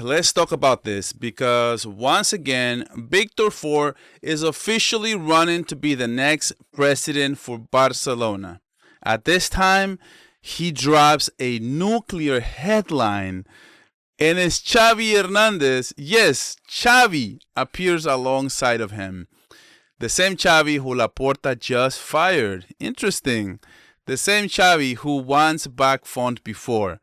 Let's talk about this because once again, Víctor Font is officially running to be the next president for Barcelona. At this time, he drops a nuclear headline, and it's Xavi Hernández. Yes, Xavi appears alongside of him. The same Xavi who Laporta just fired. Interesting. The same Xavi who wants back Font before.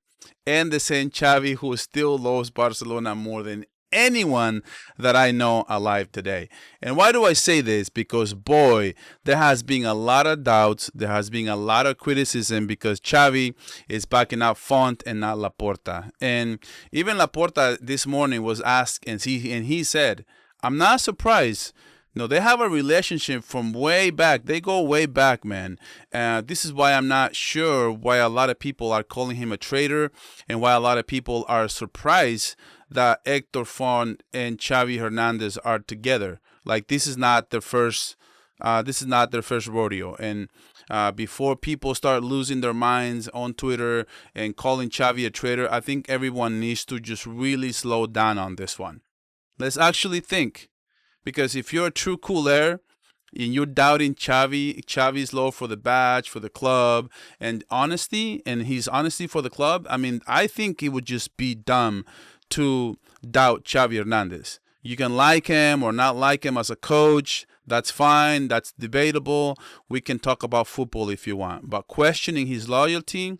And the same Xavi who still loves Barcelona more than anyone that I know alive today. And why do I say this? Because boy, there has been a lot of doubts, there has been a lot of criticism because Xavi is backing up Font and not Laporta. And even Laporta this morning was asked, and he said, "I'm not surprised." No, they have a relationship from way back. They go way back, man. This is why I'm not sure why a lot of people are calling him a traitor and why a lot of people are surprised that Víctor Font and Xavi Hernandez are together. Like this is not their first. This is not their first rodeo. And before people start losing their minds on Twitter and calling Xavi a traitor, I think everyone needs to just really slow down on this one. Let's actually think. Because if you're a true cooler and you're doubting Xavi's love for the badge, for the club, and honesty, and his honesty for the club, I mean, I think it would just be dumb to doubt Xavi Hernandez. You can like him or not like him as a coach. That's fine. That's debatable. We can talk about football if you want. But questioning his loyalty,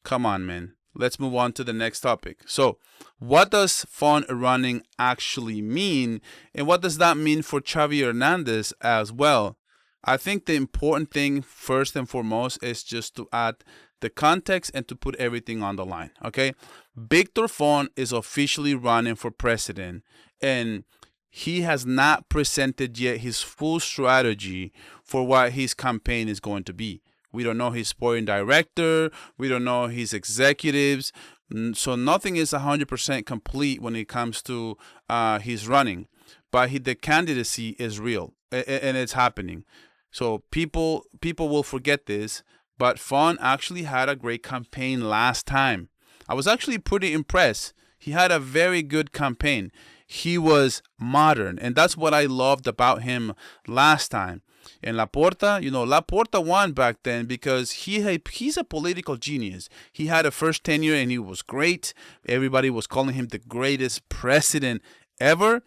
come on, man. Let's move on to the next topic. So, what does Font running actually mean? And what does that mean for Xavi Hernandez as well? I think the important thing, first and foremost, is just to add the context and to put everything on the line. Okay? Víctor Font is officially running for president, and he has not presented yet his full strategy for what his campaign is going to be. We don't know his sporting director. We don't know his executives. So nothing is 100% complete when it comes to his running. But the candidacy is real and it's happening. So people will forget this. But Font actually had a great campaign last time. I was actually pretty impressed. He had a very good campaign. He was modern. And that's what I loved about him last time. And Laporta, Laporta won back then because he's a political genius. He had a first tenure and he was great. Everybody was calling him the greatest president ever.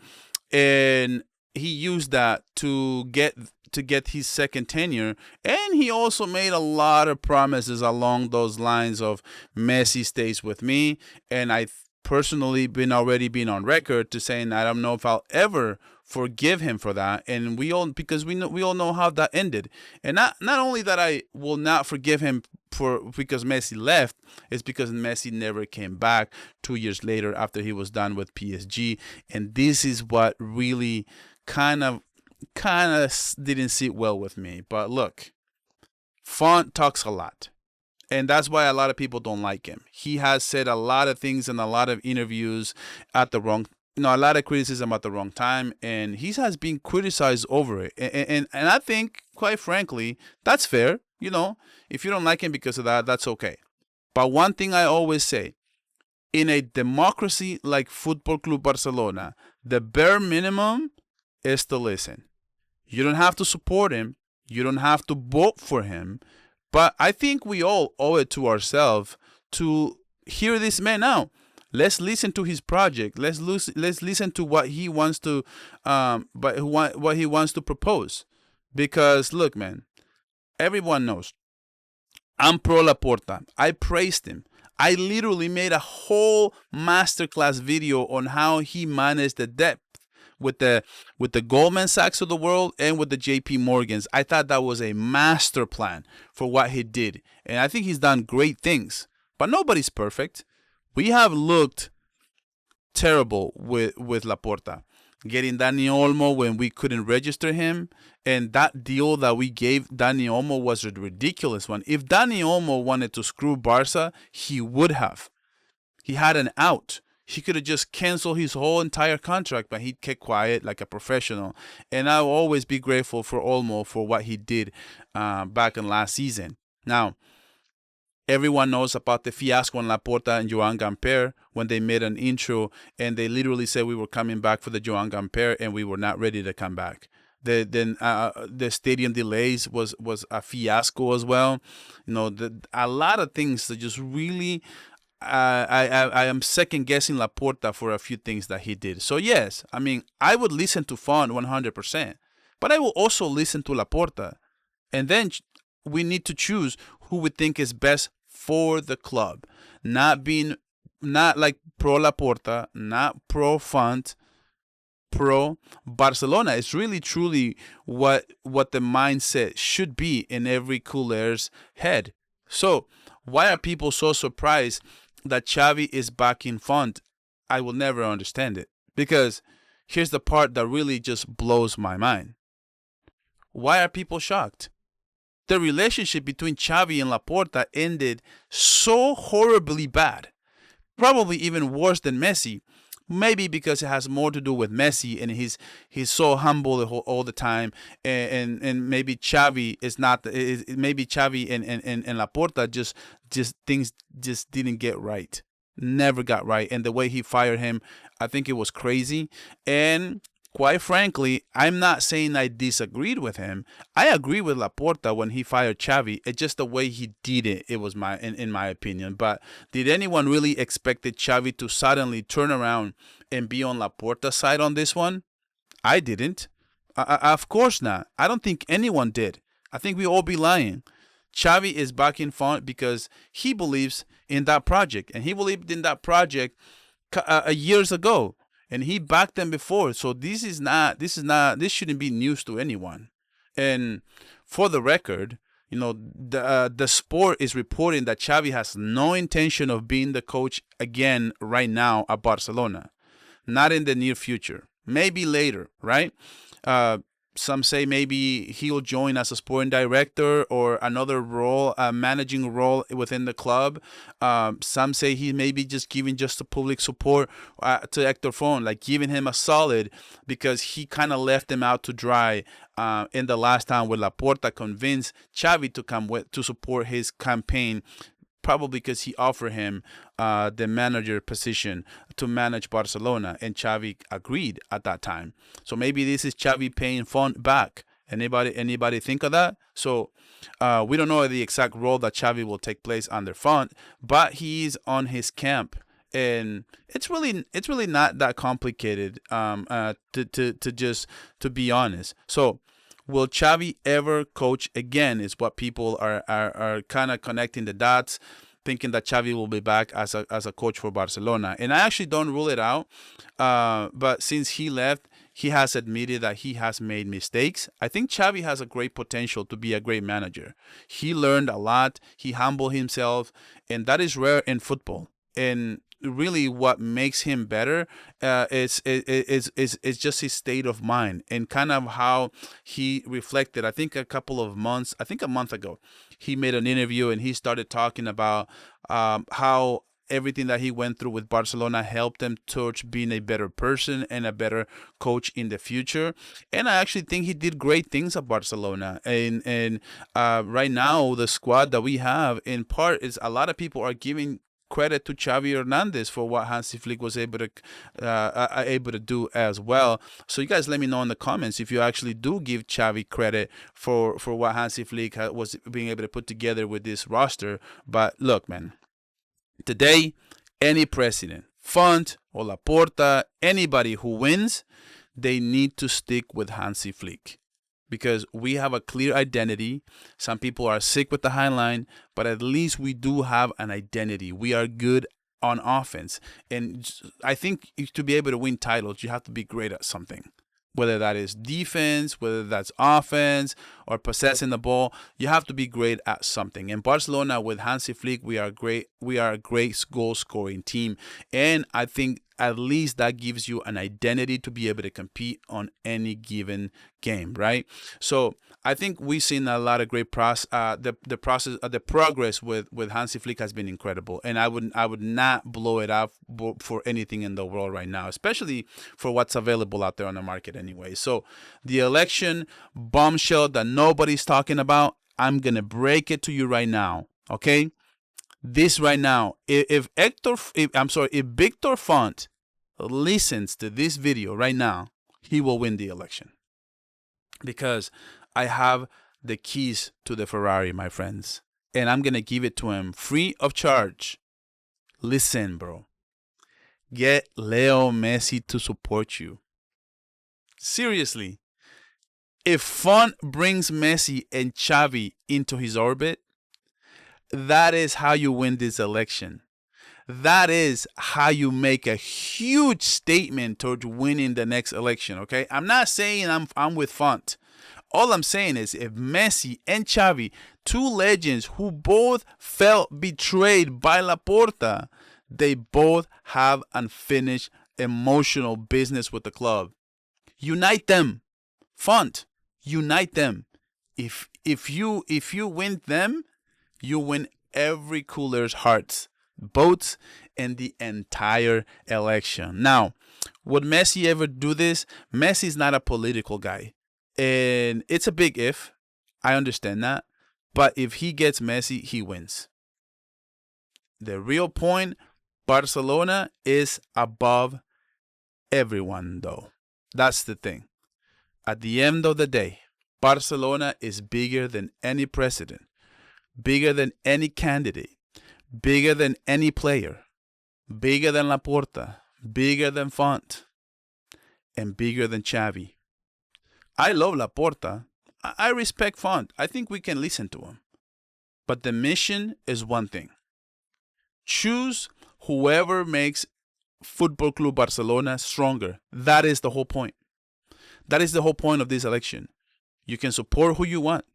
And he used that to get his second tenure. And he also made a lot of promises along those lines of Messi stays with me. And I personally been on record to saying I don't know if I'll ever forgive him for that, and we all know how that ended. And not only that I will not forgive him because Messi left, it's because Messi never came back 2 years later after he was done with PSG, and this is what really kind of didn't sit well with me. But look, Font talks a lot. And that's why a lot of people don't like him. He has said a lot of things in a lot of interviews at the wrong, a lot of criticism at the wrong time, and he has been criticized over it. And I think, quite frankly, that's fair. If you don't like him because of that, that's okay. But one thing I always say, in a democracy like Football Club Barcelona, the bare minimum is to listen. You don't have to support him. You don't have to vote for him. But I think we all owe it to ourselves to hear this man out. Let's listen to his project. Let's listen to what he wants to, what he wants to propose. Because look, man, everyone knows I'm pro Laporta. I praised him. I literally made a whole masterclass video on how he managed the debt with the Goldman Sachs of the world and with the JP Morgans. I thought that was a master plan for what he did. And I think he's done great things. But nobody's perfect. We have looked terrible with Laporta. Getting Dani Olmo when we couldn't register him. And that deal that we gave Dani Olmo was a ridiculous one. If Dani Olmo wanted to screw Barca, he would have. He had an out. He could have just canceled his whole entire contract, but he kept quiet like a professional. And I'll always be grateful for Olmo for what he did back in last season. Now, Everyone knows about the fiasco on Laporta and Joan Gamper when they made an intro and they literally said we were coming back for the Joan Gamper and we were not ready to come back. The stadium delays was a fiasco as well. A lot of things that just really I am second guessing Laporta for a few things that he did. So yes, I mean I would listen to Font 100%, but I will also listen to Laporta, and then we need to choose who we think is best for the club, not like pro Laporta, not pro Font, pro Barcelona. It's really truly what the mindset should be in every culér's head. So why are people so surprised that Xavi is backing Font? I will never understand it, because here's the part that really just blows my mind. Why are people shocked? The relationship between Xavi and Laporta ended so horribly bad, probably even worse than Messi. Maybe because it has more to do with Messi and he's so humble all the time, and maybe Xavi is not. Maybe Xavi and Laporta just things just didn't get right, never got right, and the way he fired him, I think it was crazy. And quite frankly, I'm not saying I disagreed with him. I agree with Laporta when he fired Xavi. It's just the way he did it. It was in my opinion. But did anyone really expected Xavi to suddenly turn around and be on Laporta's side on this one? I didn't. Of course not. I don't think anyone did. I think we all be lying. Xavi is backing Font because he believes in that project, and he believed in that project years ago. And he backed them before, so this shouldn't be news to anyone. And for the record, the sport is reporting that Xavi has no intention of being the coach again right now at Barcelona, not in the near future. Maybe later, right? Some say maybe he'll join as a sporting director or another role, a managing role within the club. Some say he may be just giving just the public support to Víctor Font, like giving him a solid, because he kind of left him out to dry in the last time when Laporta convinced Xavi to come to support his campaign, probably because he offered him the manager position to manage Barcelona, and Xavi agreed at that time. So maybe this is Xavi paying Font back. Anybody think of that? So we don't know the exact role that Xavi will take place under Font, but he's on his camp, and it's really not that complicated to be honest. So will Xavi ever coach again is what people are kind of connecting the dots, thinking that Xavi will be back as a coach for Barcelona. And I actually don't rule it out. But since he left, he has admitted that he has made mistakes. I think Xavi has a great potential to be a great manager. He learned a lot. He humbled himself, and that is rare in football. And really what makes him better is just his state of mind and kind of how he reflected. I think a month ago, he made an interview and he started talking about how everything that he went through with Barcelona helped him towards being a better person and a better coach in the future. And I actually think he did great things at Barcelona. And right now, the squad that we have, in part, is a lot of people are giving credit to Xavi Hernández for what Hansi Flick was able to do as well. So you guys let me know in the comments if you actually do give Xavi credit for what Hansi Flick was being able to put together with this roster. But look, man, today, any president, Font or Laporta, anybody who wins, they need to stick with Hansi Flick, because we have a clear identity. Some people are sick with the high line, but at least we do have an identity. We are good on offense. And I think to be able to win titles, you have to be great at something. Whether that is defense, whether that's offense or possessing the ball, you have to be great at something. In Barcelona with Hansi Flick, we are great. We are a great goal-scoring team. And I think at least that gives you an identity to be able to compete on any given game, right? So I think we've seen a lot of great the progress with Hansi Flick has been incredible, and I would not blow it out for anything in the world right now, especially for what's available out there on the market anyway. So the election bombshell that nobody's talking about, I'm gonna break it to you right now, okay? this right now. If Victor Font listens to this video right now, he will win the election. Because I have the keys to the Ferrari, my friends. And I'm going to give it to him free of charge. Listen, bro. Get Leo Messi to support you. Seriously. If Font brings Messi and Xavi into his orbit, that is how you win this election. That is how you make a huge statement towards winning the next election, okay? I'm not saying I'm with Font. All I'm saying is if Messi and Xavi, two legends who both felt betrayed by Laporta, they both have unfinished emotional business with the club. Unite them. Font, unite them. If you win them, you win every cooler's hearts, votes, and the entire election. Now, would Messi ever do this? Messi's not a political guy. And it's a big if. I understand that. But if he gets Messi, he wins. The real point, Barcelona is above everyone, though. That's the thing. At the end of the day, Barcelona is bigger than any president, bigger than any candidate, bigger than any player, bigger than Laporta, bigger than Font, and bigger than Xavi. I love Laporta. I respect Font. I think we can listen to him. But the mission is one thing. Choose whoever makes Football Club Barcelona stronger. That is the whole point. That is the whole point of this election. You can support who you want.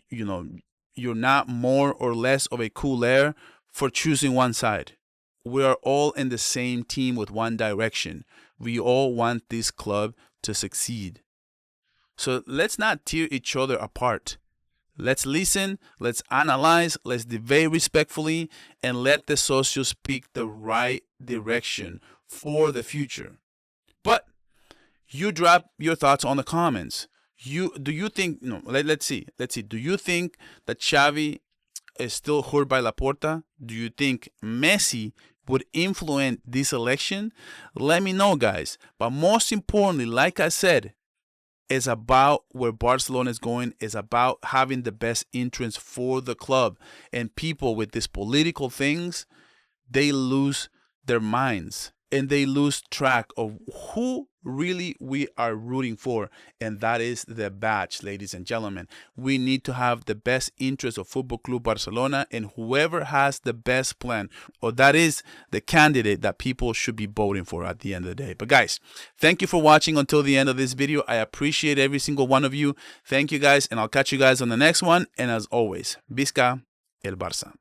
You know, you're not more or less of a cooler for choosing one side. We are all in the same team with one direction. We all want this club to succeed. So let's not tear each other apart. Let's listen, let's analyze, let's debate respectfully, and let the socios speak the right direction for the future. But you drop your thoughts on the comments. Do you think, let's see. Do you think that Xavi is still hurt by Laporta? Do you think Messi would influence this election? Let me know, guys. But most importantly, like I said, it's about where Barcelona is going. It's about having the best interest for the club. And people with these political things, they lose their minds and they lose track of who really we are rooting for. And that is the badge, ladies and gentlemen. We need to have the best interest of Football Club Barcelona, and whoever has the best plan, or that is the candidate that people should be voting for at the end of the day. But guys, thank you for watching until the end of this video. I appreciate every single one of you. Thank you guys, and I'll catch you guys on the next one. And as always, Visca el Barça.